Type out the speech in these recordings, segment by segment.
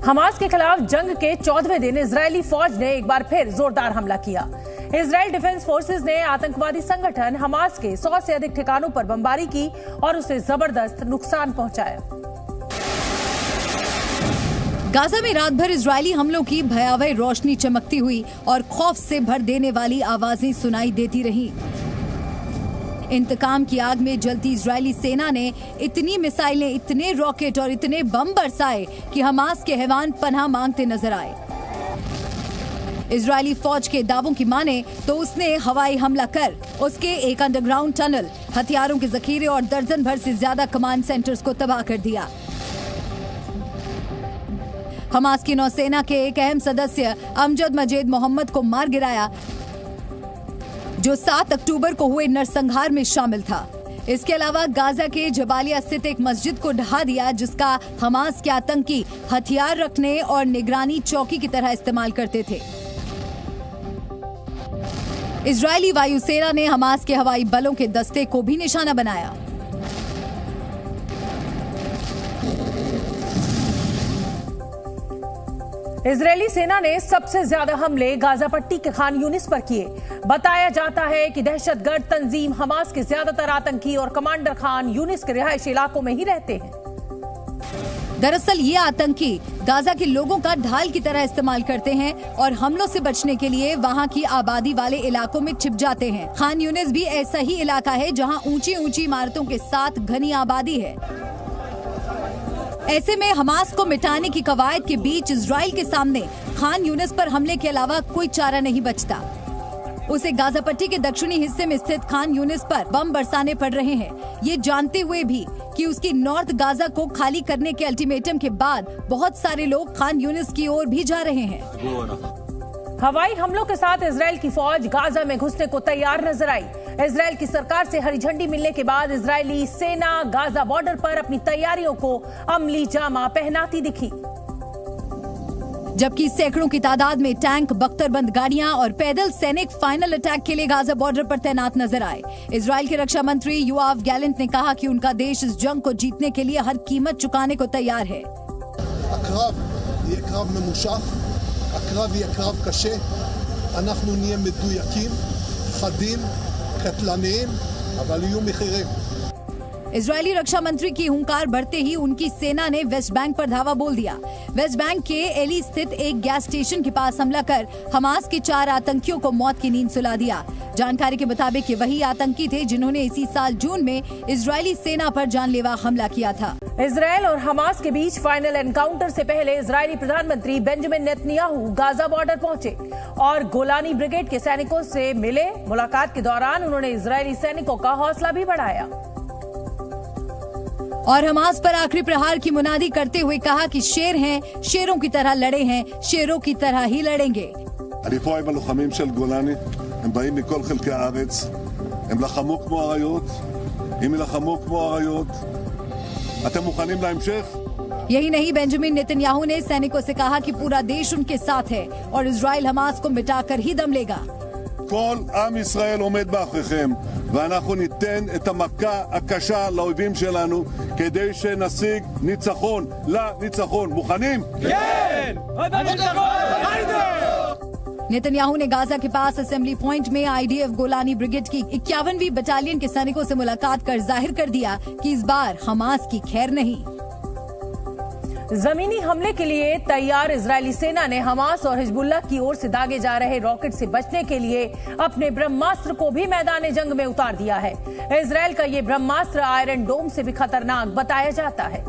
Hamas के खिलाफ जंग के 14वें दिन इजरायली फौज ने एक बार फिर जोरदार हमला किया। इजरायल डिफेंस फोर्सेस ने आतंकवादी संगठन हमास के 100 से अधिक ठिकानों पर बमबारी की और उसे जबरदस्त नुकसान पहुंचाया। गाजा में रात भर इजरायली हमलों की भयावह रोशनी चमकती हुई और खौफ से भर देने वाली आवाजें सुनाई देती रहीं। इंतकाम की आग में जलती इजरायली सेना ने इतनी मिसाइलें, इतने रॉकेट और इतने बम बरसाए कि हमास के हैवान पनाह मांगते नजर आए। इजरायली फौज के दावों की माने तो उसने हवाई हमला कर उसके एक अंडरग्राउंड टनल, हथियारों के जखीरे और दर्जन भर से ज्यादा कमांड सेंटर्स को तबाह कर दिया। हमास की नौसेना के एक अहम सदस्य अमजद मजीद मोहम्मद को मार गिराया, जो 7 अक्टूबर को हुए नरसंहार में शामिल था। इसके अलावा गाजा के जबालिया स्थित एक मस्जिद को ढहा दिया, जिसका हमास के आतंकी हथियार रखने और निगरानी चौकी की तरह इस्तेमाल करते थे। इजरायली वायुसेना ने हमास के हवाई बलों के दस्ते को भी निशाना बनाया। इजरायली सेना ने सबसे ज्यादा हमले गाजा पट्टी के खान यूनिस पर किए। बताया जाता है कि दहशतगर्द तंजीम हमास के ज्यादातर आतंकी और कमांडर खान यूनिस के रिहायशी इलाकों में ही रहते हैं। दरअसल ये आतंकी गाजा के लोगों का ढाल की तरह इस्तेमाल करते हैं और हमलों से बचने के लिए वहां की आबादी वाले इलाकों में छिप जाते हैं। खान यूनिस भी ऐसा ही इलाका है जहां ऊंची ऊंची इमारतों के साथ घनी आबादी है। ऐसे में हमास को मिटाने की कवायद के बीच इजराइल के सामने खान यूनिस पर हमले के अलावा कोई चारा नहीं बचता। उसे गाजा पट्टी के दक्षिणी हिस्से में स्थित खान यूनिस पर बम बरसाने पड़ रहे हैं, ये जानते हुए भी कि उसकी नॉर्थ गाजा को खाली करने के अल्टीमेटम के बाद बहुत सारे लोग खान यूनिस की ओर भी जा रहे हैं। हवाई हमलों के साथ इजरायल की फौज गाजा में घुसने को तैयार नजर आई। इजरायल की सरकार से हरी झंडी मिलने के बाद इजरायली सेना गाजा बॉर्डर पर अपनी तैयारियों को अमली जामा पहनाती दिखी, जबकि सैकड़ों की तादाद में टैंक, बख्तरबंद गाड़ियां और पैदल सैनिक फाइनल अटैक के लिए गाजा बॉर्डर पर तैनात नजर आए। इजरायल के रक्षा मंत्री योआव गैलेंट ने कहा कि उनका देश इस जंग को जीतने के लिए हर कीमत चुकाने को तैयार है। הקרב יהיה קרב קשה, אנחנו נהיה מדויקים, חדים, קטלניים, אבל יהיו מחירים। इजरायली रक्षा मंत्री की हुंकार बढ़ते ही उनकी सेना ने वेस्ट बैंक पर धावा बोल दिया। वेस्ट बैंक के एली स्थित एक गैस स्टेशन के पास हमला कर हमास के 4 आतंकियों को मौत की नींद सुला दिया। जानकारी के मुताबिक ये वही आतंकी थे जिन्होंने इसी साल जून में इजरायली सेना पर जानलेवा हमला किया था। इजरायल और हमास के बीच फाइनल एनकाउंटर से पहले इजरायली प्रधानमंत्री बेंजामिन नेतन्याहू गाजा बॉर्डर पहुंचे और गोलानी ब्रिगेड के सैनिकों से मिले। मुलाकात के दौरान उन्होंने इजरायली सैनिकों का हौसला भी बढ़ाया और हमास पर आखिरी प्रहार की मुनादी करते हुए कहा कि शेर हैं, शेरों की तरह लड़े हैं, शेरों की तरह ही लड़ेंगे। אני פה עם הלוחמים של גולני, הם באים מכל חלקי הארץ, הם לחמו כמו אריות, אם ילחמו כמו אריות, אתם מוכנים להמשך? यही नहीं, बेंजामिन नेतन्याहू ने सैनिकों से कहा कि पूरा देश उनके साथ है और इजराइल हमास को मिटाकर ही दम लेगा। כל עם ישראל עומד מאחוריכם, ואנחנו ניתן את המכה הקשה לאויבים שלנו כדי שנשיג ניצחון לניצחון. מוכנים? כן! नेतन्याहू ने गाजा के पास असेंबली पॉइंट में आईडीएफ गोलानी ब्रिगेड की 51वीं बटालियन के सैनिकों से मुलाकात कर जाहिर कर दिया कि इस बार हमास की खैर नहीं। जमीनी हमले के लिए तैयार इजरायली सेना ने हमास और हिजबुल्लाह की ओर से दागे जा रहे रॉकेट से बचने के लिए अपने ब्रह्मास्त्र को भी मैदान जंग में उतार दिया है। इजरायल का ये ब्रह्मास्त्र आयरन डोम से भी खतरनाक बताया जाता है,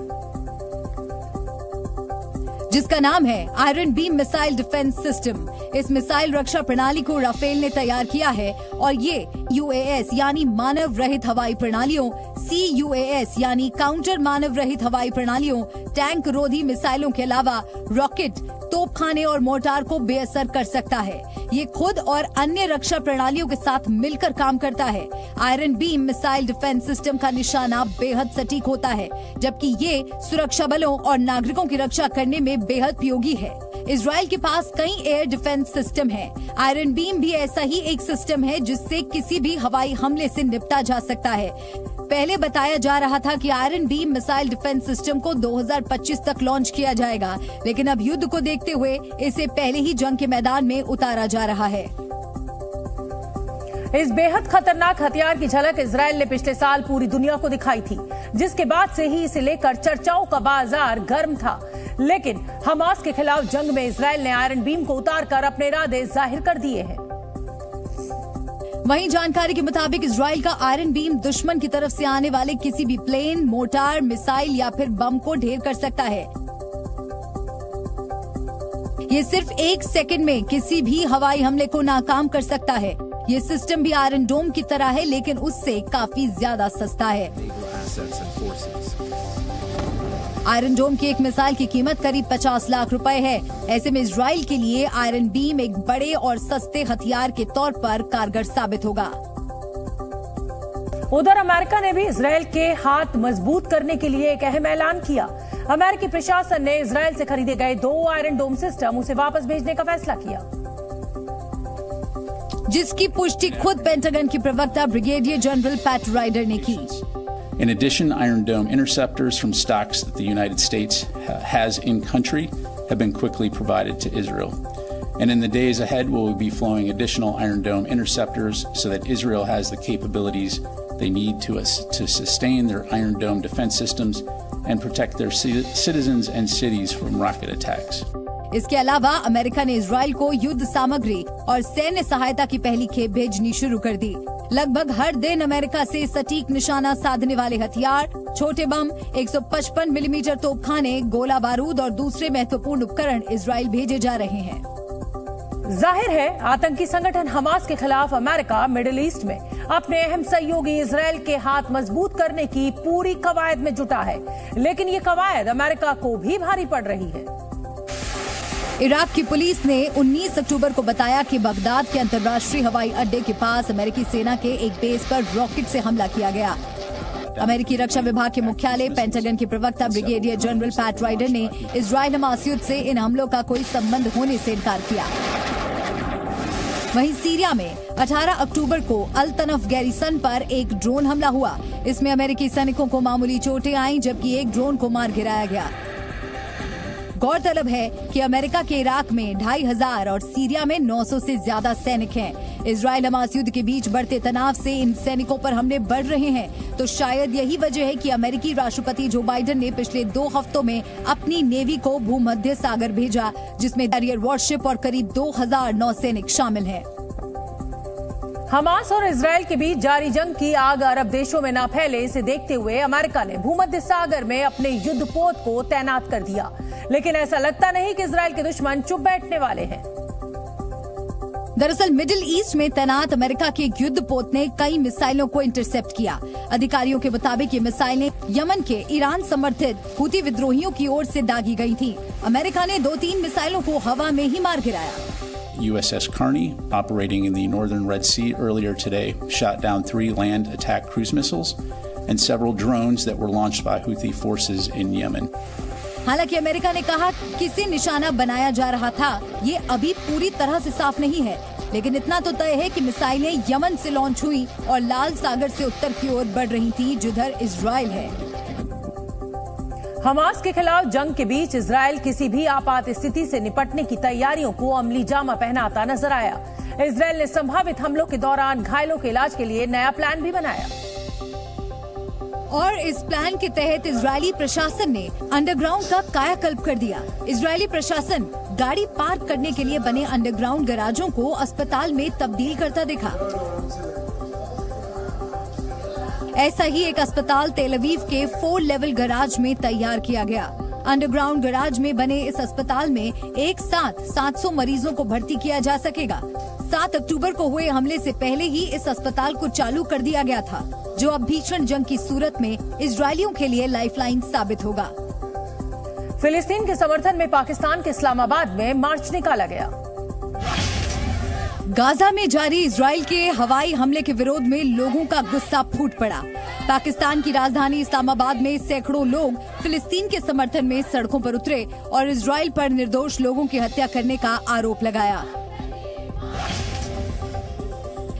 जिसका नाम है iron beam missile defence system. इस मिसाइल रक्षा प्रणाली को राफेल ने तैयार किया है और ये यूएएस यानी मानव रहित हवाई प्रणालियों, CUAS यानी काउंटर मानव रहित हवाई प्रणालियों, टैंक रोधी मिसाइलों के अलावा रॉकेट, तोपखाने और मोर्टार को बेअसर कर सकता है। ये खुद और अन्य रक्षा प्रणालियों के साथ मिलकर काम करता है। Iron beam missile defence system का निशाना बेहद सटीक होता है, जबकि ये सुरक्षा बलों और नागरिकों की रक्षा करने में बेहद उपयोगी है। इजराइल के पास कई एयर डिफेंस सिस्टम है। आयरन बीम भी ऐसा ही एक सिस्टम है जिससे किसी भी हवाई हमले से निपटा जा सकता है। पहले बताया जा रहा था कि iron beam missile defence system को 2025 तक लॉन्च किया जाएगा, लेकिन अब युद्ध को देखते हुए इसे पहले ही जंग के मैदान में उतारा जा रहा है। इस बेहद खतरनाक हथियार की झलक इजरायल ने पिछले साल पूरी दुनिया को दिखाई थी, जिसके बाद से ही इसे लेकर चर्चाओं का बाजार गर्म था। लेकिन हमास के खिलाफ जंग में इजरायल ने आयरन बीम को उतारकर अपने इरादे जाहिर कर दिए हैं। वहीं जानकारी के मुताबिक इजरायल का आयरन बीम दुश्मन की तरफ से आने वाले किसी भी प्लेन, मोर्टार, मिसाइल या फिर बम को ढेर कर सकता है। ये सिर्फ 1 सेकंड में किसी भी हवाई हमले को नाकाम कर सकता है। ये सिस्टम भी आयरन डोम की तरह है, लेकिन उससे काफी ज्यादा सस्ता है। आयरन डोम की एक मिसाइल की कीमत करीब 50 लाख रुपए है। ऐसे में इजराइल के लिए आयरन बीम एक बड़े और सस्ते हथियार के तौर पर कारगर साबित होगा। उधर अमेरिका ने भी इजरायल के हाथ मजबूत करने के लिए एक अहम ऐलान किया। अमेरिकी प्रशासन ने इजरायल से खरीदे गए 2 आयरन डोम सिस्टम उसे वापस भेजने का फैसला किया, जिसकी पुष्टि खुद पेंटागन की प्रवक्ता ब्रिगेडियर जनरल पैट राइडर ने की। In addition, Iron Dome interceptors from stocks that the United States has in country have been quickly provided to Israel. And in the days ahead, we will be flowing additional Iron Dome interceptors so that Israel has the capabilities they need to sustain their Iron Dome defense systems and protect their citizens and cities from rocket attacks. इसके अलावा America ने Israel को युद्ध सामग्री और सैन्य सहायता की पहली खेप भेजनी शुरू कर दी। लगभग हर दिन अमेरिका से सटीक निशाना साधने वाले हथियार, छोटे बम, 155 मिलीमीटर तोपखाने, गोला बारूद और दूसरे महत्वपूर्ण उपकरण इजराइल भेजे जा रहे हैं। जाहिर है आतंकी संगठन हमास के खिलाफ अमेरिका मिडिल ईस्ट में अपने अहम सहयोगी इजराइल के हाथ मजबूत करने की पूरी कवायद में जुटा है, लेकिन ये कवायद अमेरिका को भी भारी पड़ रही है। इराक की पुलिस ने 19 अक्टूबर को बताया कि बगदाद के अंतर्राष्ट्रीय हवाई अड्डे के पास अमेरिकी सेना के एक बेस पर रॉकेट से हमला किया गया। अमेरिकी रक्षा विभाग के मुख्यालय पेंटागन के प्रवक्ता ब्रिगेडियर जनरल पैट राइडर ने इजराइल हमास युद्ध से इन हमलों का कोई संबंध होने से इनकार किया। वहीं सीरिया में 18 अक्टूबर को अल तनफ गैरिसन पर एक ड्रोन हमला हुआ। इसमें अमेरिकी सैनिकों को मामूली चोटें आईं, जबकि एक ड्रोन को मार गिराया गया। गौरतलब है कि अमेरिका के इराक में 2500 और सीरिया में 900 से ज्यादा सैनिक हैं। इजराइल हमास युद्ध के बीच बढ़ते तनाव से इन सैनिकों पर हमले बढ़ रहे हैं, तो शायद यही वजह है कि अमेरिकी राष्ट्रपति जो बाइडेन ने पिछले 2 हफ्तों में अपनी नेवी को भूमध्य सागर भेजा, जिसमें कैरियर वॉरशिप और करीब 2000 नौसैनिक शामिल हैं। हमास और इजराइल के बीच जारी जंग की आग अरब देशों में न फैले, इसे देखते हुए अमेरिका ने भूमध्य सागर में अपने युद्धपोत को तैनात कर दिया। लेकिन ऐसा लगता नहीं कि इजराइल के दुश्मन चुप बैठने वाले हैं। दरअसल मिडिल ईस्ट में तैनात अमेरिका के एक युद्धपोत ने कई मिसाइलों को इंटरसेप्ट किया। अधिकारियों के मुताबिक ये मिसाइलें यमन के ईरान समर्थित हुती विद्रोहियों की ओर से दागी गई थीं। अमेरिका ने 2-3 मिसाइलों को हवा में ही मार गिराया। USS Carney, operating in the northern Red Sea earlier today, shot down 3 land attack cruise missiles and several drones that were launched by Houthi forces in Yemen. हालांकि अमेरिका ने कहा किसी निशाना बनाया जा रहा था, ये अभी पूरी तरह से साफ नहीं है, लेकिन इतना तो तय है कि मिसाइलें यमन से लॉन्च हुई और लाल सागर से उत्तर की ओर बढ़ रही थी, जिधर इजराइल है। हमास के खिलाफ जंग के बीच इजराइल किसी भी आपात स्थिति से निपटने की तैयारियों को अमली जामा पहनाता नजर आया। इजराइल ने संभावित हमलों के दौरान घायलों के इलाज के लिए नया प्लान भी बनाया और इस प्लान के तहत इजरायली प्रशासन ने अंडरग्राउंड का कायाकल्प कर दिया। इजरायली प्रशासन गाड़ी पार्क करने के लिए बने अंडरग्राउंड गैराजों को अस्पताल में तब्दील करता दिखा। ऐसा ही एक अस्पताल तेल अवीव के 4 लेवल गैराज में तैयार किया गया। अंडरग्राउंड गैराज में बने इस अस्पताल में एक साथ 700 मरीजों को भर्ती किया जा सकेगा। 7 अक्टूबर को हुए हमले से पहले ही इस अस्पताल को चालू कर दिया गया था, जो अब भीषण जंग की सूरत में इजरायलियों के लिए लाइफलाइन साबित होगा। फिलिस्तीन के समर्थन में पाकिस्तान के इस्लामाबाद में मार्च निकाला गया। गाजा में जारी इजराइल के हवाई हमले के विरोध में लोगों का गुस्सा फूट पड़ा। पाकिस्तान की राजधानी इस्लामाबाद में सैकड़ों लोग फिलिस्तीन के समर्थन में सड़कों पर उतरे और इजराइल पर निर्दोष लोगों की हत्या करने का आरोप लगाया।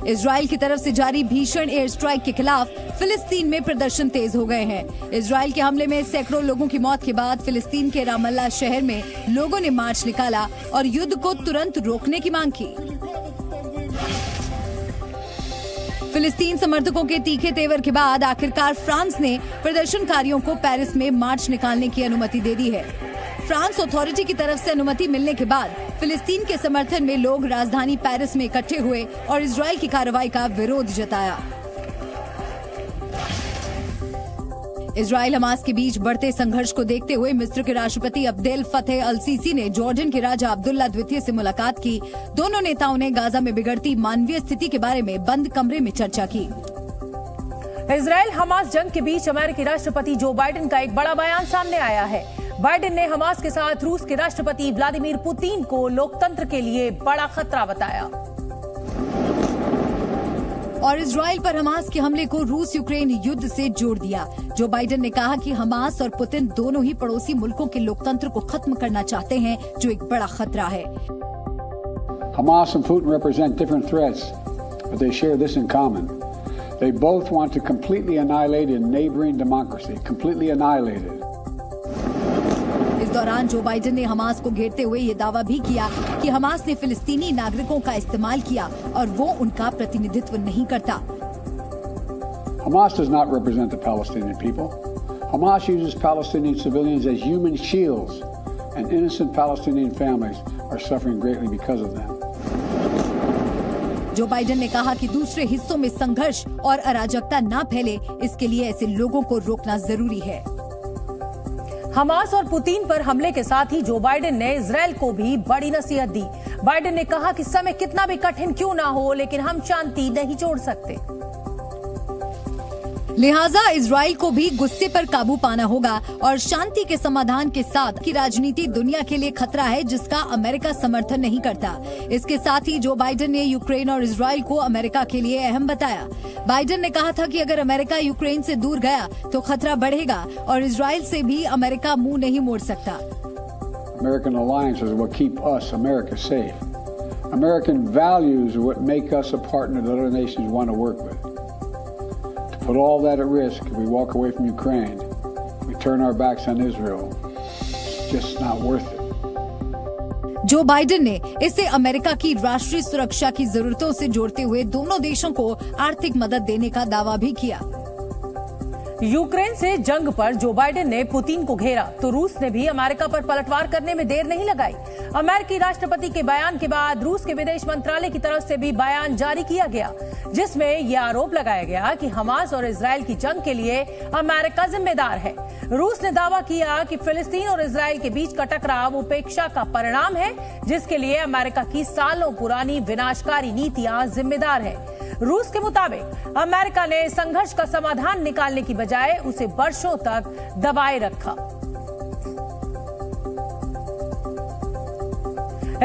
इजराइल की तरफ से जारी भीषण एयर स्ट्राइक के खिलाफ फिलिस्तीन में प्रदर्शन तेज हो गए हैं। इजराइल के हमले में सैकड़ों लोगों की मौत के बाद फिलिस्तीन के रामल्ला शहर में लोगों ने मार्च निकाला और युद्ध को तुरंत रोकने की मांग की। फिलिस्तीन समर्थकों के तीखे तेवर के बाद आखिरकार फ्रांस ने प्रदर्शनकारियों को पेरिस में मार्च निकालने की अनुमति दे दी है। फ्रांस अथॉरिटी की तरफ से अनुमति मिलने के बाद फिलिस्तीन के समर्थन में लोग राजधानी पेरिस में इकट्ठे हुए और इजराइल की कार्रवाई का विरोध जताया। इजराइल हमास के बीच बढ़ते संघर्ष को देखते हुए मिस्र के राष्ट्रपति अब्देल फतेह अल सीसी ने जॉर्डन के राजा अब्दुल्ला द्वितीय से मुलाकात की। दोनों नेताओं ने गाजा में बिगड़ती मानवीय स्थिति के बारे में बंद कमरे में चर्चा की। इजराइल हमास जंग के बीच अमेरिकी राष्ट्रपति जो बाइडेन का एक बड़ा बयान सामने आया है। बाइडेन ने हमास के साथ रूस के राष्ट्रपति व्लादिमीर पुतिन को लोकतंत्र के लिए बड़ा खतरा बताया और इजराइल पर हमास के हमले को रूस यूक्रेन युद्ध से जोड़ दिया। जो बाइडेन ने कहा कि हमास और पुतिन दोनों ही पड़ोसी मुल्कों के लोकतंत्र को खत्म करना चाहते हैं, जो एक बड़ा खतरा है। Hamas and Putin represent different threats, but they share this in common. They both want to completely annihilate a neighboring democracy, completely annihilate it. इस दौरान जो बाइडेन ने हमास को घेरते हुए ये दावा भी किया कि हमास ने फिलिस्तीनी नागरिकों का इस्तेमाल किया और वो उनका प्रतिनिधित्व नहीं करता। Hamas does not represent the Palestinian people. Hamas uses Palestinian civilians as human shields, and innocent Palestinian families are suffering greatly because of them. Joe Biden ने कहा कि दूसरे हिस्सों में संघर्ष और अराजकता न फैले, इसके लिए ऐसे लोगों को रोकना जरूरी है। हमास और पुतिन पर हमले के साथ ही जो बाइडेन ने इजराइल को भी बड़ी नसीहत दी। बाइडेन ने कहा कि समय कितना भी कठिन क्यों ना हो, लेकिन हम शांति नहीं छोड़ सकते। लिहाजा इजराइल को भी गुस्से पर काबू पाना होगा और शांति के समाधान के साथ की राजनीति दुनिया के लिए खतरा है, जिसका अमेरिका समर्थन नहीं करता। इसके साथ ही जो बाइडेन ने यूक्रेन और इजराइल को अमेरिका के लिए अहम बताया। बाइडेन ने कहा था कि अगर अमेरिका यूक्रेन से दूर गया तो खतरा बढ़ेगा और इजराइल से भी अमेरिका मुंह नहीं मोड़ सकता। American alliances are what keep us, America, safe. American values are what make us a partner that other nations want to work with. To put all that at risk, if we walk away from Ukraine, we turn our backs on Israel, it's just not worth it. Joe Biden ने इसे America की राष्ट्रीय सुरक्षा की जरूरतों से जोड़ते हुए दोनों देशों को आर्थिक मदद देने का दावा भी किया। यूक्रेन से जंग पर जो बाइडेन ने पुतिन को घेरा तो रूस ने भी अमेरिका पर पलटवार करने में देर नहीं लगाई। अमेरिकी राष्ट्रपति के बयान के बाद रूस के विदेश मंत्रालय की तरफ से भी बयान जारी किया गया, जिसमें यह आरोप लगाया गया कि हमास और इजराइल की जंग के लिए अमेरिका जिम्मेदार है। रूस ने दावा किया कि फिलिस्तीन और इजराइल के बीच का टकराव उपेक्षा का परिणाम है, जिसके लिए अमेरिका की सालों पुरानी विनाशकारी नीतियां जिम्मेदार है। रूस के मुताबिक अमेरिका ने संघर्ष का समाधान निकालने की बजाय उसे वर्षों तक दबाए रखा।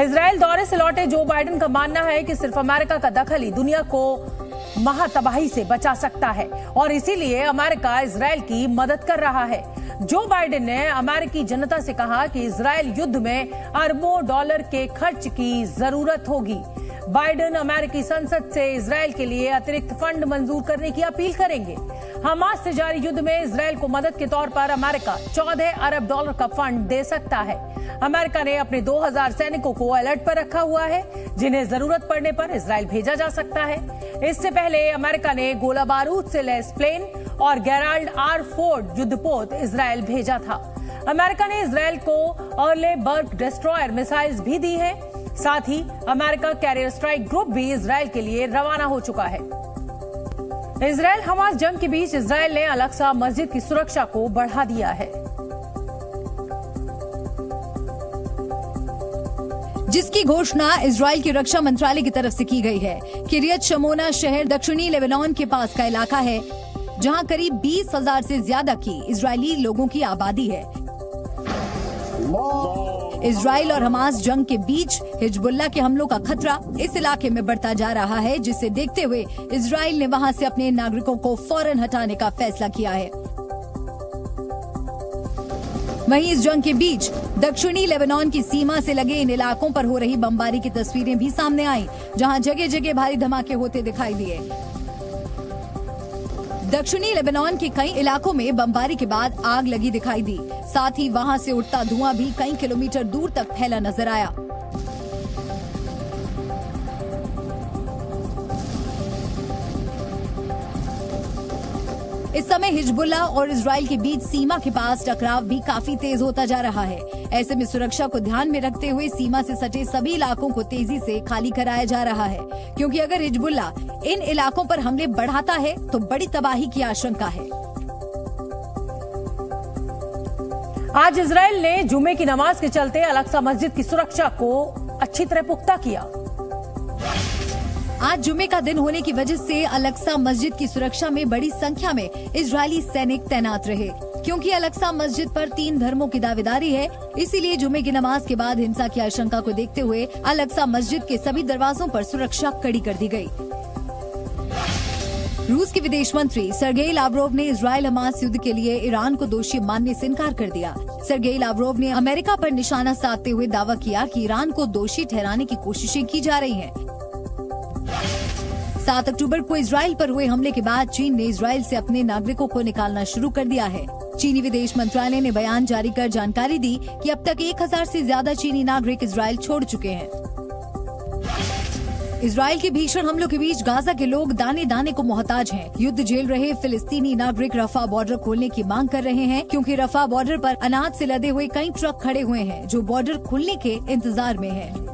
इजराइल दौरे से लौटे जो बाइडेन का मानना है कि सिर्फ अमेरिका का दखल ही दुनिया को महातबाही से बचा सकता है और इसीलिए अमेरिका इजराइल की मदद कर रहा है। जो बाइडेन ने अमेरिकी जनता से कहा कि इजराइल युद्ध में अरबों डॉलर के खर्च की जरूरत होगी। बाइडेन अमेरिकी संसद से इजराइल के लिए अतिरिक्त फंड मंजूर करने की अपील करेंगे। हमास से जारी युद्ध में इजराइल को मदद के तौर पर अमेरिका 14 अरब डॉलर का फंड दे सकता है। अमेरिका ने अपने 2000 सैनिकों को अलर्ट पर रखा हुआ है, जिन्हें जरूरत पड़ने पर इजराइल भेजा जा सकता है। इससे पहले अमेरिका ने गोला बारूद से लैस प्लेन और गेराल्ड आर फोर्ड युद्धपोत इजराइल भेजा था। अमेरिका ने इजराइल को अर्लेबर्ग डिस्ट्रॉयर मिसाइल्स भी दी है। साथ ही अमेरिका कैरियर स्ट्राइक ग्रुप भी इजराइल के लिए रवाना हो चुका है। इजराइल हमास जंग के बीच इजराइल ने अल-अक्सा मस्जिद की सुरक्षा को बढ़ा दिया है, जिसकी घोषणा इजराइल की रक्षा मंत्रालय की तरफ से की गई है। किरियत शमोना शहर दक्षिणी लेबनान के पास का इलाका है, जहां करीब 20,000 से ज्यादा की इजरायली लोगों की आबादी है। इजराइल और हमास जंग के बीच हिजबुल्लाह के हमलों का खतरा इस इलाके में बढ़ता जा रहा है, जिसे देखते हुए इजराइल ने वहां से अपने नागरिकों को फौरन हटाने का फैसला किया है। वहीं इस जंग के बीच दक्षिणी लेबनान की सीमा से लगे इन इलाकों पर हो रही बमबारी की तस्वीरें भी सामने आईं, जहां जगह जगह भारी धमाके होते दिखाई दिए। दक्षिणी लेबनान के कई इलाकों में बमबारी के बाद आग लगी दिखाई दी। साथ ही वहां से उठता धुआं भी कई किलोमीटर दूर तक फैला नजर आया। इस समय हिजबुल्लाह और इजराइल के बीच सीमा के पास टकराव भी काफी तेज होता जा रहा है। ऐसे में सुरक्षा को ध्यान में रखते हुए सीमा से सटे सभी इलाकों को तेजी से खाली कराया जा रहा है, क्योंकि अगर हिजबुल्लाह इन इलाकों पर हमले बढ़ाता है तो बड़ी तबाही की आशंका है। आज इजराइल ने जुमे की नमाज के चलते अल-अक्सा मस्जिद की सुरक्षा को अच्छी तरह पुख्ता किया। आज जुमे का दिन होने की वजह से अल-अक्सा मस्जिद की सुरक्षा में बड़ी संख्या में इजरायली सैनिक तैनात रहे, क्योंकि अल-अक्सा मस्जिद पर 3 धर्मों की दावेदारी है। इसीलिए जुमे की नमाज के बाद हिंसा की आशंका को देखते हुए अल-अक्सा मस्जिद के सभी दरवाजों पर सुरक्षा कड़ी कर दी गई। रूस के विदेश मंत्री सर्गेई लावरोव ने इजरायल हमास युद्ध के लिए ईरान को दोषी मानने से इनकार कर दिया। सर्गेई लावरोव ने अमेरिका पर निशाना साधते हुए दावा किया कि ईरान को दोषी ठहराने की कोशिशें की जा रही हैं। 7 अक्टूबर को इजराइल पर हुए हमले के बाद चीन ने इजराइल से अपने नागरिकों को निकालना शुरू कर दिया है। चीनी विदेश मंत्रालय ने बयान जारी कर जानकारी दी कि अब तक 1000 से ज्यादा चीनी नागरिक इजराइल छोड़ चुके हैं। इजराइल के भीषण हमलों के बीच गाजा के लोग दाने दाने को मोहताज हैं। युद्ध झेल रहे फिलिस्तीनी नागरिक रफा बॉर्डर खोलने की मांग कर रहे हैं, क्योंकि रफा बॉर्डर पर अनाज से लदे हुए कई ट्रक खड़े हुए हैं जो बॉर्डर खुलने के इंतजार में हैं।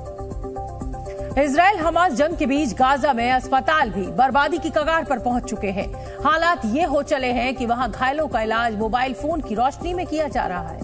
इजराइल हमास जंग के बीच गाजा में अस्पताल भी बर्बादी की कगार पर पहुंच चुके हैं। हालात ये हो चले हैं कि वहां घायलों का इलाज मोबाइल फोन की रोशनी में किया जा रहा है,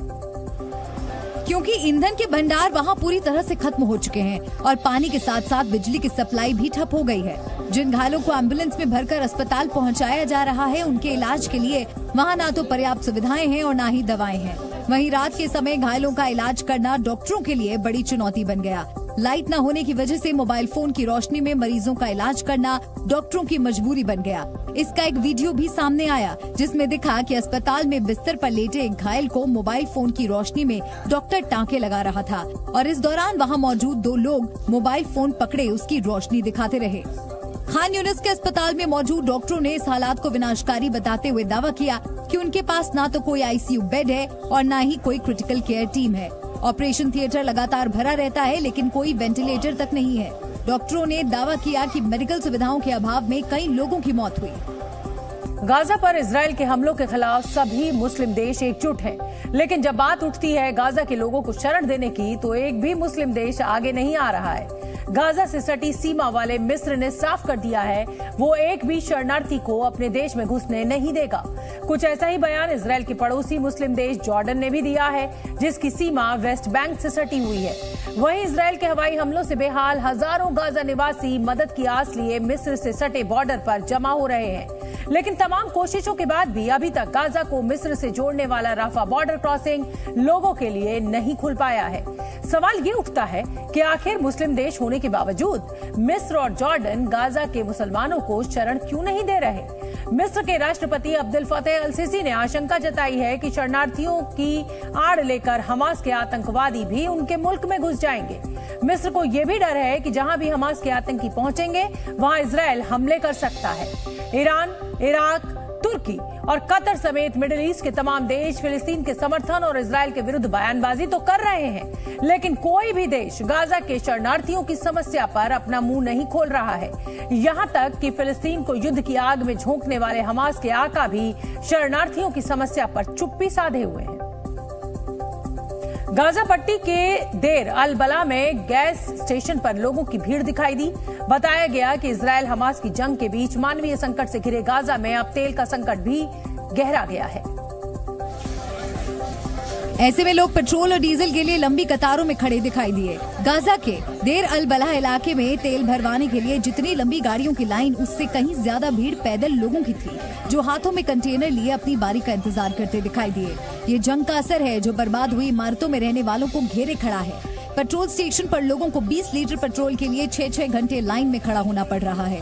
क्योंकि ईंधन के भंडार वहां पूरी तरह से खत्म हो चुके हैं और पानी के साथ साथ बिजली की सप्लाई भी ठप हो गई है। जिन घायलों को एम्बुलेंस में भरकर अस्पताल पहुंचाया जा रहा है, उनके इलाज के लिए वहां न तो पर्याप्त सुविधाएं हैं और न ही दवाएं हैं। वहीं रात के समय घायलों का इलाज करना डॉक्टरों के लिए बड़ी चुनौती बन गया। लाइट न होने की वजह से मोबाइल फोन की रोशनी में मरीजों का इलाज करना डॉक्टरों की मजबूरी बन गया। इसका एक वीडियो भी सामने आया, जिसमें दिखा कि अस्पताल में बिस्तर पर लेटे एक घायल को मोबाइल फोन की रोशनी में डॉक्टर टाँके लगा रहा था और इस दौरान वहां मौजूद 2 लोग मोबाइल फोन पकड़े उसकी रोशनी दिखाते रहे। खान यूनिस के अस्पताल में मौजूद डॉक्टरों ने इस हालात को विनाशकारी बताते हुए दावा किया कि उनके पास न तो कोई आईसीयू बेड है और न ही कोई क्रिटिकल केयर टीम है। ऑपरेशन थिएटर लगातार भरा रहता है, लेकिन कोई वेंटिलेटर तक नहीं है। डॉक्टरों ने दावा किया कि मेडिकल सुविधाओं के अभाव में कई लोगों की मौत हुई। गाजा पर इजराइल के हमलों के खिलाफ सभी मुस्लिम देश एकजुट हैं, लेकिन जब बात उठती है गाजा के लोगों को शरण देने की, तो एक भी मुस्लिम देश आगे नहीं आ रहा है। गाजा से सटी सीमा वाले मिस्र ने साफ कर दिया है वो एक भी शरणार्थी को अपने देश में घुसने नहीं देगा। कुछ ऐसा ही बयान इजराइल के पड़ोसी मुस्लिम देश जॉर्डन ने भी दिया है, जिसकी सीमा वेस्ट बैंक से सटी हुई है। वहीं इजराइल के हवाई हमलों से बेहाल हजारों गाजा निवासी मदद की आस लिए मिस्र से सटे बॉर्डर पर जमा हो रहे हैं, लेकिन तमाम कोशिशों के बाद भी अभी तक गाजा को मिस्र से जोड़ने वाला राफा बॉर्डर क्रॉसिंग लोगों के लिए नहीं खुल पाया है। सवाल ये उठता है कि आखिर मुस्लिम देश होने के बावजूद मिस्र और जॉर्डन गाजा के मुसलमानों को शरण क्यों नहीं दे रहे? मिस्र के राष्ट्रपति अब्दुल फतेह अल सीसी ने आशंका जताई है कि शरणार्थियों की आड़ लेकर हमास के आतंकवादी भी उनके मुल्क में घुस जाएंगे। मिस्र को यह भी डर है कि जहां भी हमास के आतंकी पहुंचेंगे वहां इजराइल हमले कर सकता है। ईरान, इराक, तुर्की और कतर समेत मिडिल ईस्ट के तमाम देश फिलिस्तीन के समर्थन और इजराइल के विरुद्ध बयानबाजी तो कर रहे हैं, लेकिन कोई भी देश गाजा के शरणार्थियों की समस्या पर अपना मुंह नहीं खोल रहा है। यहां तक कि फिलिस्तीन को युद्ध की आग में झोंकने वाले हमास के आका भी शरणार्थियों की समस्या पर चुप्पी साधे हुए हैं। गाजा पट्टी के देर अल बला में गैस स्टेशन पर लोगों की भीड़ दिखाई दी। बताया गया कि इजराइल हमास की जंग के बीच मानवीय संकट से घिरे गाजा में अब तेल का संकट भी गहरा गया है। ऐसे में लोग पेट्रोल और डीजल के लिए लंबी कतारों में खड़े दिखाई दिए। गाजा के देर अल बला इलाके में तेल भरवाने के लिए जितनी लंबी गाड़ियों की लाइन, उससे कहीं ज्यादा भीड़ पैदल लोगों की थी, जो हाथों में कंटेनर लिए अपनी बारी का इंतजार करते दिखाई दिए। ये जंग का असर है जो बर्बाद हुई इमारतों में रहने वालों को घेरे खड़ा है। पेट्रोल स्टेशन पर लोगों को 20 लीटर पेट्रोल के लिए 6-6 घंटे लाइन में खड़ा होना पड़ रहा है।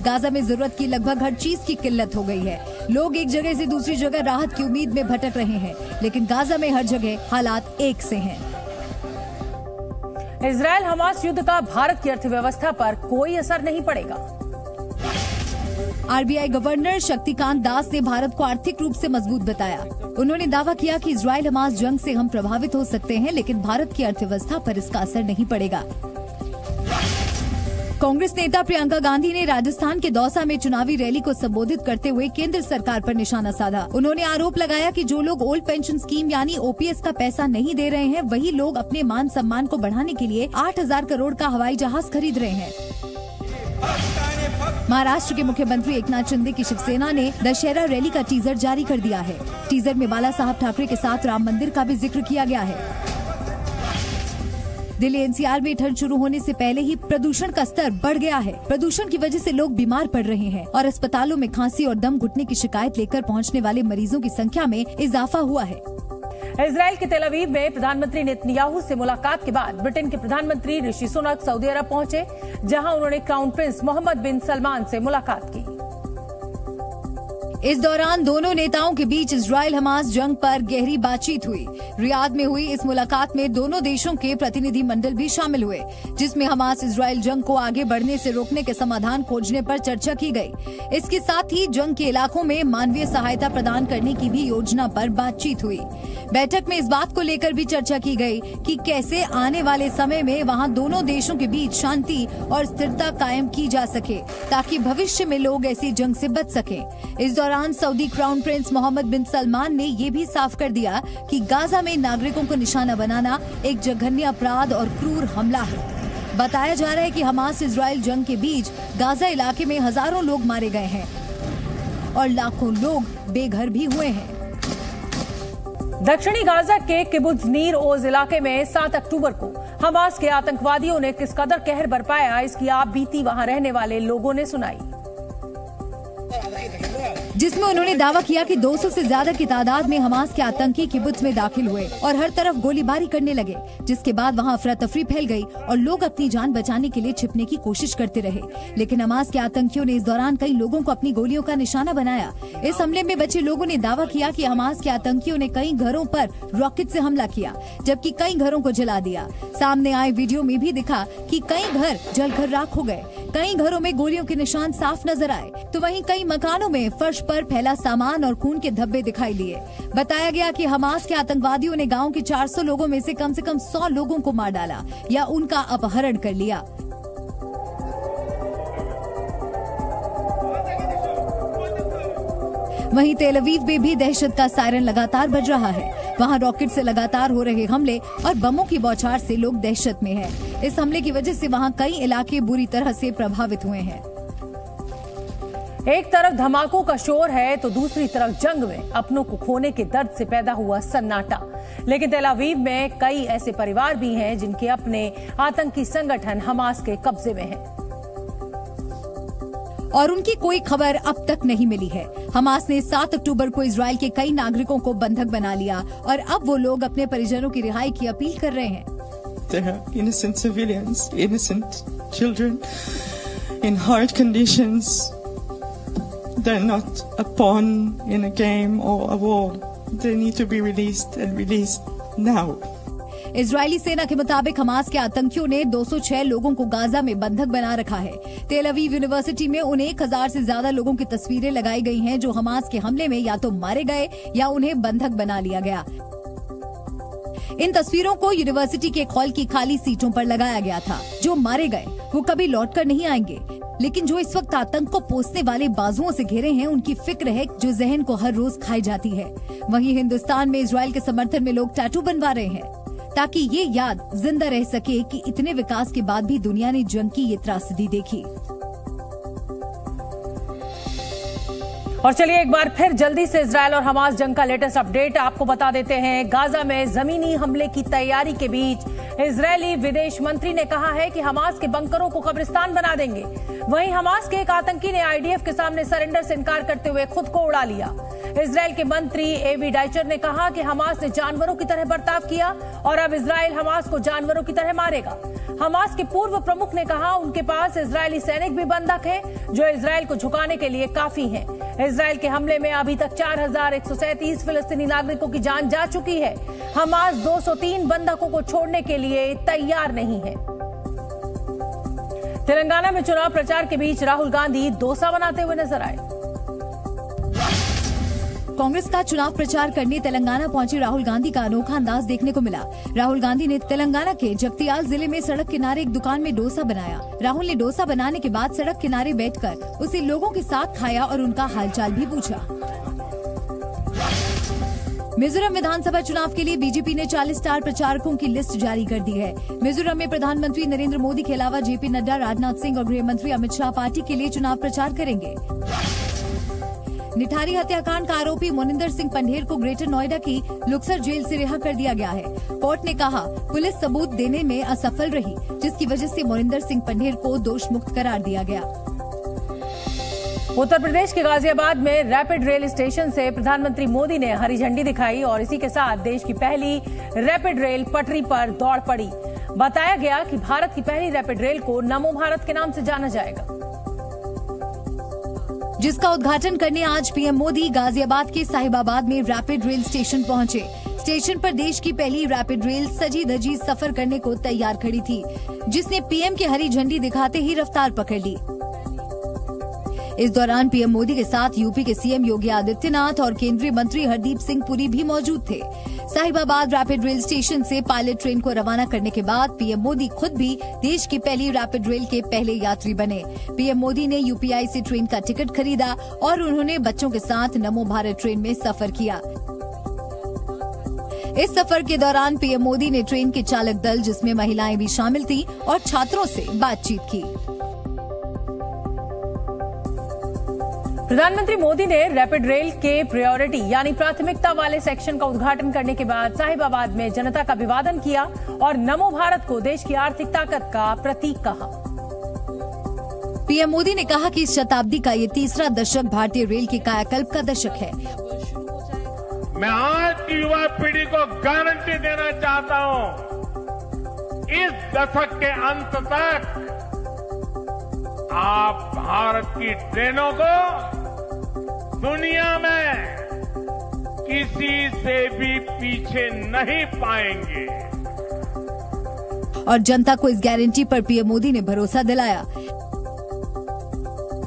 गाजा में जरूरत की लगभग हर चीज की किल्लत हो गई है। लोग एक जगह से दूसरी जगह राहत की उम्मीद में भटक रहे हैं, लेकिन गाजा में हर जगह हालात एक से हैं। इजरायल हमास युद्ध का भारत की अर्थव्यवस्था पर कोई असर नहीं पड़ेगा। आरबीआई गवर्नर शक्तिकांत दास ने भारत को आर्थिक रूप से मजबूत बताया। उन्होंने दावा किया कि इजरायल हमास जंग से हम प्रभावित हो सकते हैं, लेकिन भारत की अर्थव्यवस्था पर इसका असर नहीं पड़ेगा। कांग्रेस नेता प्रियंका गांधी ने राजस्थान के दौसा में चुनावी रैली को संबोधित करते हुए केंद्र सरकार पर निशाना साधा। उन्होंने आरोप लगाया कि जो लोग ओल्ड पेंशन स्कीम यानी ओपीएस का पैसा नहीं दे रहे हैं, वही लोग अपने मान सम्मान को बढ़ाने के लिए 8,000 करोड़ का हवाई जहाज खरीद रहे हैं। महाराष्ट्र के मुख्यमंत्री एकनाथ शिंदे की शिवसेना ने दशहरा रैली का टीजर जारी कर दिया है। टीजर में बाला साहब ठाकरे के साथ राम मंदिर का भी जिक्र किया गया है। दिल्ली एनसीआर में ठंड शुरू होने से पहले ही प्रदूषण का स्तर बढ़ गया है। प्रदूषण की वजह से लोग बीमार पड़ रहे हैं और अस्पतालों में खांसी और दम घुटने की शिकायत लेकर पहुंचने वाले मरीजों की संख्या में इजाफा हुआ है। इजरायल के तेल अवीव में प्रधानमंत्री नेतन्याहू से मुलाकात के बाद ब्रिटेन के प्रधानमंत्री ऋषि सुनक सऊदी अरब पहुंचे, जहां उन्होंने क्राउन प्रिंस मोहम्मद बिन सलमान से मुलाकात की। इस दौरान दोनों नेताओं के बीच इजरायल हमास जंग पर गहरी बातचीत हुई। रियाद में हुई इस मुलाकात में दोनों देशों के प्रतिनिधि मंडल भी शामिल हुए, जिसमें हमास इजरायल जंग को आगे बढ़ने से रोकने के समाधान खोजने पर चर्चा की गई। इसके साथ ही जंग के इलाकों में मानवीय सहायता प्रदान करने की भी योजना पर बातचीत हुई। बैठक में इस बात को लेकर भी चर्चा की गई कि कैसे आने वाले समय में वहां दोनों देशों के बीच शांति और स्थिरता कायम की जा सके, ताकि भविष्य में लोग ऐसी जंग से बच सकें। इस दौरान सऊदी क्राउन प्रिंस मोहम्मद बिन सलमान ने ये भी साफ कर दिया कि गाजा में नागरिकों को निशाना बनाना एक जघन्य अपराध और क्रूर हमला है। बताया जा रहा है कि हमास इजरायल जंग के बीच गाजा इलाके में हजारों लोग मारे गए हैं और लाखों लोग बेघर भी हुए हैं। दक्षिणी गाजा के किबुत्ज नीर ओज इलाके में 7 अक्टूबर को हमास के आतंकवादियों ने किस कदर कहर बरपाया, इसकी आप बीती वहां रहने वाले लोगों ने सुनाई, जिसमें उन्होंने दावा किया कि 200 से ज्यादा की तादाद में हमास के आतंकी किबुत्ज में दाखिल हुए और हर तरफ गोलीबारी करने लगे, जिसके बाद वहां अफरा तफरी फैल गई और लोग अपनी जान बचाने के लिए छिपने की कोशिश करते रहे। लेकिन हमास के आतंकियों ने इस दौरान कई लोगों को अपनी गोलियों का निशाना बनाया। इस हमले में बचे लोगों ने दावा किया कि हमास के आतंकियों ने कई घरों पर रॉकेट से हमला किया, जबकि कई घरों को जला दिया। सामने आए वीडियो में भी दिखा कि कई घर जलकर राख हो गए, कई घरों में गोलियों के निशान साफ नजर आए, तो वहीं कई मकानों में फर्श पर फैला सामान और खून के धब्बे दिखाई दिए। बताया गया कि हमास के आतंकवादियों ने गांव के 400 लोगों में से कम 100 लोगों को मार डाला या उनका अपहरण कर लिया। वहीं तेल अवीव में भी दहशत का सायरन लगातार बज रहा है। वहां रॉकेट से लगातार हो रहे हमले और बमों की बौछार से लोग दहशत में हैं। इस हमले की वजह से वहां कई इलाके बुरी तरह से प्रभावित हुए हैं। एक तरफ धमाकों का शोर है तो दूसरी तरफ जंग में अपनों को खोने के दर्द से पैदा हुआ सन्नाटा। लेकिन तेल अवीव में कई ऐसे परिवार भी हैं जिनके अपने आतंकी संगठन हमास के कब्जे में हैं और उनकी कोई खबर अब तक नहीं मिली है। हमास ने 7 अक्टूबर को इजरायल के कई नागरिकों को बंधक बना लिया और अब वो लोग अपने परिजनों की रिहाई की अपील कर रहे हैं। There are innocent civilians, innocent children in hard conditions. They're not a pawn in a game or a war. They need to be released and released now. Israeli सेना के मुताबिक हमास के आतंकियों ने 206 लोगों को गाजा में बंधक बना रखा है। तेल अवीव यूनिवर्सिटी में उन 1000 से ज्यादा लोगों की तस्वीरें लगाई गई हैं जो हमास के हमले में या तो मारे गए या उन्हें बंधक बना लिया गया। इन तस्वीरों को यूनिवर्सिटी के हॉल की खाली सीटों पर लगाया गया था। जो मारे गए वो कभी लौटकर नहीं आएंगे, लेकिन जो इस वक्त आतंक को पोसने वाले बाजुओं से घिरे हैं, उनकी फिक्र है जो जहन को हर रोज खाई जाती है। वहीं हिंदुस्तान में इजरायल के समर्थन में लोग टैटू बनवा रहे हैं ताकि ये याद जिंदा रह सके कि इतने विकास के बाद भी दुनिया ने जंग की ये त्रासदी देखी। और चलिए एक बार फिर जल्दी से इजरायल और हमास जंग का लेटेस्ट अपडेट आपको बता देते हैं। गाजा में जमीनी हमले की तैयारी के बीच इजरायली विदेश मंत्री ने कहा है कि हमास के बंकरों को कब्रिस्तान बना देंगे। वहीं हमास के एक आतंकी ने आईडीएफ के सामने सरेंडर से इनकार करते हुए खुद को उड़ा लिया। इजराइल के मंत्री एवी डाइचर ने कहा कि हमास ने जानवरों की तरह बर्ताव किया और अब इजराइल हमास को जानवरों की तरह मारेगा। हमास के पूर्व प्रमुख ने कहा उनके पास इजरायली सैनिक भी बंधक हैं जो इजराइल को झुकाने के लिए काफी हैं। इजराइल के हमले में अभी तक 4137 फिलिस्तीनी नागरिकों की जान जा चुकी है। हमास 203 बंधकों को छोड़ने के लिए तैयार नहीं है। तेलंगाना में चुनाव प्रचार के बीच राहुल गांधी डोसा बनाते हुए नजर आए। कांग्रेस का चुनाव प्रचार करने तेलंगाना पहुंचे राहुल गांधी का अनोखा अंदाज देखने को मिला। राहुल गांधी ने तेलंगाना के जगतियाल जिले में सड़क किनारे एक दुकान में डोसा बनाया। राहुल ने डोसा बनाने के बाद सड़क किनारे बैठकर उसे लोगों के साथ खाया और उनका हालचाल भी पूछा। मिजोरम विधानसभा चुनाव के लिए बीजेपी ने 40 स्टार प्रचारकों की लिस्ट जारी कर दी है। मिजोरम में प्रधानमंत्री नरेंद्र मोदी के अलावा जेपी नड्डा, राजनाथ सिंह और गृह मंत्री अमित शाह पार्टी के लिए चुनाव प्रचार करेंगे। निठारी हत्याकांड का आरोपी मोनिंदर सिंह पंढेर को ग्रेटर नोएडा की लुक्सर जेल से रिहा कर दिया गया है। कोर्ट ने कहा पुलिस सबूत देने में असफल रही, जिसकी वजह से मोनिंदर सिंह पंढेर को दोष मुक्त करार दिया गया। उत्तर प्रदेश के गाजियाबाद में रैपिड रेल स्टेशन से प्रधानमंत्री मोदी ने हरी झंडी दिखाई और इसी के साथ देश की पहली रैपिड रेल पटरी पर दौड़ पड़ी। बताया गया कि भारत की पहली रैपिड रेल को नमो भारत के नाम से जाना जाएगा, जिसका उद्घाटन करने आज पीएम मोदी गाजियाबाद के साहिबाबाद में रैपिड रेल स्टेशन पहुंचे। स्टेशन पर देश की पहली रैपिड रेल सजी धजी सफर करने को तैयार खड़ी थी, जिसने पीएम की हरी झंडी दिखाते ही रफ्तार पकड़ ली। इस दौरान पीएम मोदी के साथ यूपी के सीएम योगी आदित्यनाथ और केंद्रीय मंत्री हरदीप सिंह पुरी भी मौजूद थे। साहिबाबाद रैपिड रेल स्टेशन से पायलट ट्रेन को रवाना करने के बाद पीएम मोदी खुद भी देश की पहली रैपिड रेल के पहले यात्री बने। पीएम मोदी ने यूपीआई से ट्रेन का टिकट खरीदा और उन्होंने बच्चों के साथ नमो भारत ट्रेन में सफर किया। इस सफर के दौरान पीएम मोदी ने ट्रेन के चालक दल, जिसमें महिलाएं भी शामिल थीं, और छात्रों से बातचीत की। प्रधानमंत्री मोदी ने रैपिड रेल के प्रायोरिटी यानी प्राथमिकता वाले सेक्शन का उद्घाटन करने के बाद साहिबाबाद में जनता का अभिवादन किया और नमो भारत को देश की आर्थिक ताकत का प्रतीक कहा। पीएम मोदी ने कहा कि इस शताब्दी का ये तीसरा दशक भारतीय रेल के कायाकल्प का दशक है। मैं आज की युवा पीढ़ी को गारंटी देना चाहता हूं, इस दशक के अंत तक आप भारत की ट्रेनों को दुनिया में किसी से भी पीछे नहीं पाएंगे। और जनता को इस गारंटी पर पीएम मोदी ने भरोसा दिलाया।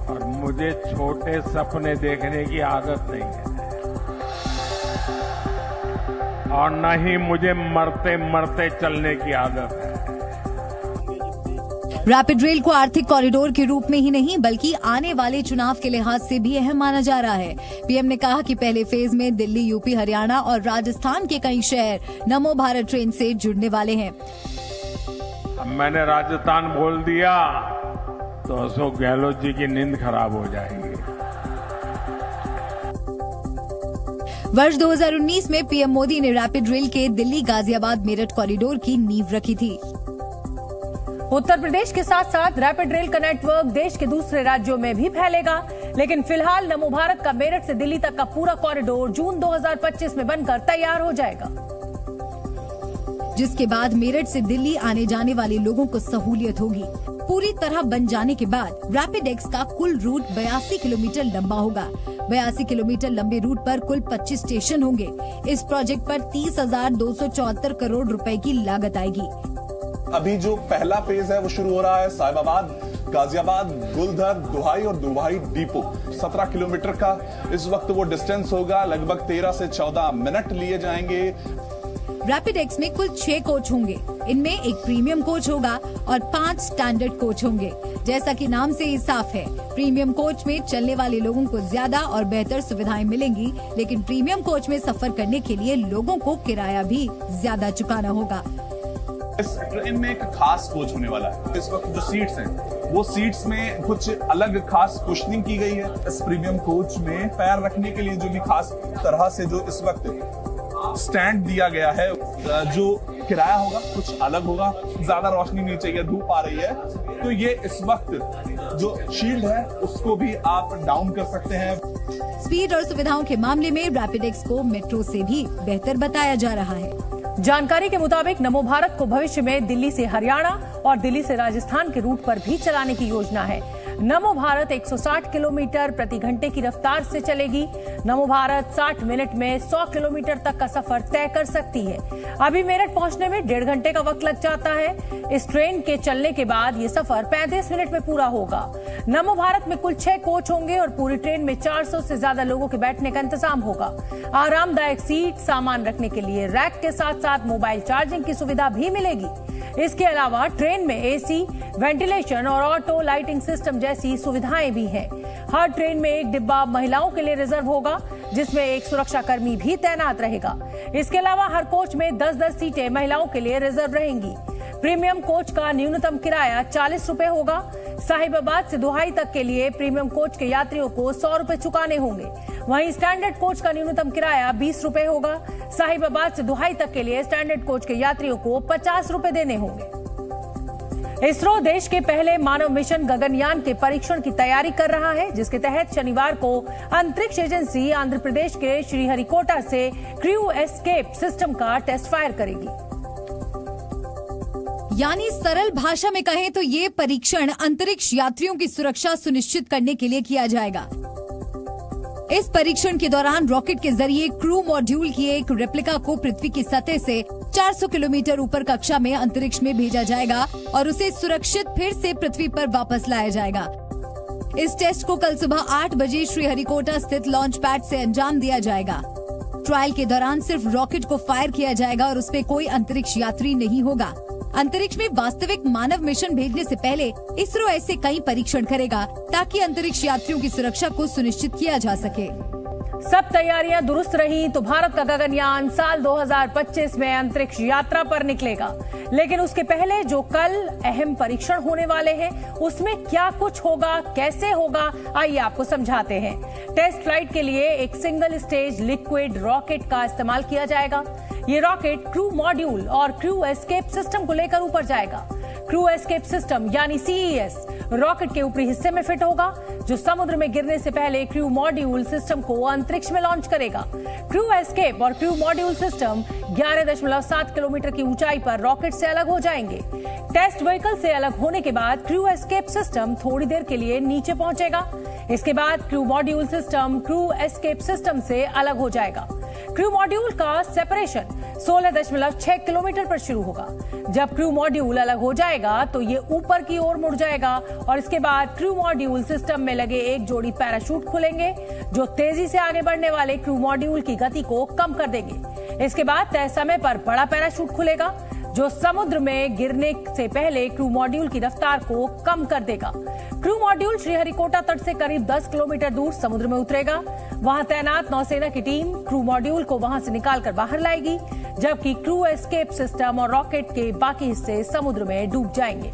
और मुझे छोटे सपने देखने की आदत नहीं है और न ही मुझे मरते मरते चलने की आदत है। रैपिड रेल को आर्थिक कॉरिडोर के रूप में ही नहीं बल्कि आने वाले चुनाव के लिहाज से भी अहम माना जा रहा है। पीएम ने कहा कि पहले फेज में दिल्ली, यूपी, हरियाणा और राजस्थान के कई शहर नमो भारत ट्रेन से जुड़ने वाले हैं। अब मैंने राजस्थान बोल दिया तो अशोक गहलोत जी की नींद खराब हो जाएगी। वर्ष 2019 में पीएम मोदी ने रैपिड रेल के दिल्ली, गाजियाबाद, मेरठ कॉरिडोर की नींव रखी थी। उत्तर प्रदेश के साथ साथ रैपिड रेल का नेटवर्क देश के दूसरे राज्यों में भी फैलेगा, लेकिन फिलहाल नमो भारत का मेरठ से दिल्ली तक का पूरा कॉरिडोर जून 2025 में बनकर तैयार हो जाएगा, जिसके बाद मेरठ से दिल्ली आने जाने वाले लोगों को सहूलियत होगी। पूरी तरह बन जाने के बाद रैपिड एक्स का कुल रूट 82 किलोमीटर लंबा होगा। 82 किलोमीटर लंबे रूट पर कुल 25 स्टेशन होंगे। इस प्रोजेक्ट पर 30,274 करोड़ रुपए की लागत आएगी। अभी जो पहला फेज है वो शुरू हो रहा है साहिबाबाद, गाजियाबाद, गुलधर, दुहाई और दुहाई डिपो। 17 किलोमीटर का इस वक्त वो डिस्टेंस होगा। लगभग 13 से 14 मिनट लिए जाएंगे। रैपिड एक्स में कुल 6 कोच होंगे। इनमें एक प्रीमियम कोच होगा और 5 स्टैंडर्ड कोच होंगे। जैसा कि नाम से ही साफ है, प्रीमियम कोच में चलने वाले लोगों को ज्यादा और बेहतर सुविधाएं मिलेंगी, लेकिन प्रीमियम कोच में सफर करने के लिए लोगों को किराया भी ज्यादा चुकाना होगा। इस ट्रेन में एक खास कोच होने वाला है। इस वक्त जो सीट्स हैं, वो सीट्स में कुछ अलग खास कुशनिंग की गई है। इस प्रीमियम कोच में पैर रखने के लिए जो भी खास तरह से जो इस वक्त स्टैंड दिया गया है, जो किराया होगा, कुछ अलग होगा, ज्यादा रोशनी नहीं चाहिए, धूप आ रही है तो ये इस वक्त जो शील्ड है उसको भी आप डाउन कर सकते हैं। स्पीड और सुविधाओं के मामले में रैपिडेक्स को मेट्रो से भी बेहतर बताया जा रहा है। जानकारी के मुताबिक नमो भारत को भविष्य में दिल्ली से हरियाणा और दिल्ली से राजस्थान के रूट पर भी चलाने की योजना है। नमो भारत 160 किलोमीटर प्रति घंटे की रफ्तार से चलेगी। नमो भारत 60 मिनट में 100 किलोमीटर तक का सफर तय कर सकती है। अभी मेरठ पहुंचने में 1.5 घंटे का वक्त लग जाता है। इस ट्रेन के चलने के बाद ये सफर 35 मिनट में पूरा होगा। नमो भारत में कुल 6 कोच होंगे और पूरी ट्रेन में 400 से ज्यादा लोगों के बैठने का इंतजाम होगा। आरामदायक सीट, सामान रखने के लिए रैक के साथ साथ मोबाइल चार्जिंग की सुविधा भी मिलेगी। इसके अलावा ट्रेन में एसी, वेंटिलेशन और ऑटो लाइटिंग सिस्टम जैसी सुविधाएं भी हैं। हर ट्रेन में एक डिब्बा महिलाओं के लिए रिजर्व होगा, जिसमें एक सुरक्षा कर्मी भी तैनात रहेगा। इसके अलावा हर कोच में 10-10 सीटें महिलाओं के लिए रिजर्व रहेंगी। प्रीमियम कोच का न्यूनतम किराया 40 रुपए होगा। साहिबाबाद से दुहाई तक के लिए प्रीमियम कोच के यात्रियों को 100 रुपए चुकाने होंगे। वहीं स्टैंडर्ड कोच का न्यूनतम किराया 20 रुपए होगा। साहिबाबाद से दुहाई तक के लिए स्टैंडर्ड कोच के यात्रियों को 50 रुपए देने होंगे। इसरो देश के पहले मानव मिशन गगनयान के परीक्षण की तैयारी कर रहा है, जिसके तहत शनिवार को अंतरिक्ष एजेंसी आंध्र प्रदेश के श्रीहरिकोटा से क्रू एस्केप सिस्टम का टेस्ट फायर करेगी। यानी सरल भाषा में कहें तो ये परीक्षण अंतरिक्ष यात्रियों की सुरक्षा सुनिश्चित करने के लिए किया जाएगा। इस परीक्षण के दौरान रॉकेट के जरिए क्रू मॉड्यूल की एक रेप्लिका को पृथ्वी की सतह से 400 किलोमीटर ऊपर कक्षा में अंतरिक्ष में भेजा जाएगा और उसे सुरक्षित फिर से पृथ्वी पर वापस लाया जाएगा। इस टेस्ट को कल सुबह 8 बजे श्रीहरिकोटा स्थित लॉन्च पैड से अंजाम दिया जाएगा। ट्रायल के दौरान सिर्फ रॉकेट को फायर किया जाएगा और उसमें कोई अंतरिक्ष यात्री नहीं होगा। अंतरिक्ष में वास्तविक मानव मिशन भेजने से पहले इसरो ऐसे कई परीक्षण करेगा ताकि अंतरिक्ष यात्रियों की सुरक्षा को सुनिश्चित किया जा सके। सब तैयारियां दुरुस्त रही तो भारत का गगनयान साल 2025 में अंतरिक्ष यात्रा पर निकलेगा। लेकिन उसके पहले जो कल अहम परीक्षण होने वाले हैं, उसमें क्या कुछ होगा, कैसे होगा, आइए आपको समझाते हैं। टेस्ट फ्लाइट के लिए एक सिंगल स्टेज लिक्विड रॉकेट का इस्तेमाल किया जाएगा। ये रॉकेट क्रू मॉड्यूल और क्रू एस्केप सिस्टम को लेकर ऊपर जाएगा। क्रू एस्केप सिस्टम यानी CES रॉकेट के ऊपरी हिस्से में फिट होगा, जो समुद्र में गिरने से पहले क्रू मॉड्यूल सिस्टम को अंतरिक्ष में लॉन्च करेगा। क्रू एस्केप और क्रू मॉड्यूल सिस्टम 11.7 किलोमीटर की ऊंचाई पर रॉकेट से अलग हो जाएंगे। टेस्ट व्हीकल से अलग होने के बाद क्रू एस्केप सिस्टम थोड़ी देर के लिए नीचे पहुंचेगा। इसके बाद crew module system crew escape system से अलग हो जाएगा। क्रू मॉड्यूल का सेपरेशन 16.6 किलोमीटर पर शुरू होगा। जब क्रू मॉड्यूल अलग हो जाएगा तो ये ऊपर की ओर मुड़ जाएगा और इसके बाद क्रू मॉड्यूल सिस्टम में लगे एक जोड़ी पैराशूट खुलेंगे, जो तेजी से आगे बढ़ने वाले क्रू मॉड्यूल की गति को कम कर देंगे। इसके बाद तय समय पर बड़ा पैराशूट खुलेगा, जो समुद्र में गिरने से पहले क्रू मॉड्यूल की रफ्तार को कम कर देगा। क्रू मॉड्यूल श्रीहरिकोटा तट से करीब 10 किलोमीटर दूर समुद्र में उतरेगा। वहां तैनात नौसेना की टीम क्रू मॉड्यूल को वहां से निकालकर बाहर लाएगी, जबकि क्रू एस्केप सिस्टम और रॉकेट के बाकी हिस्से समुद्र में डूब जाएंगे।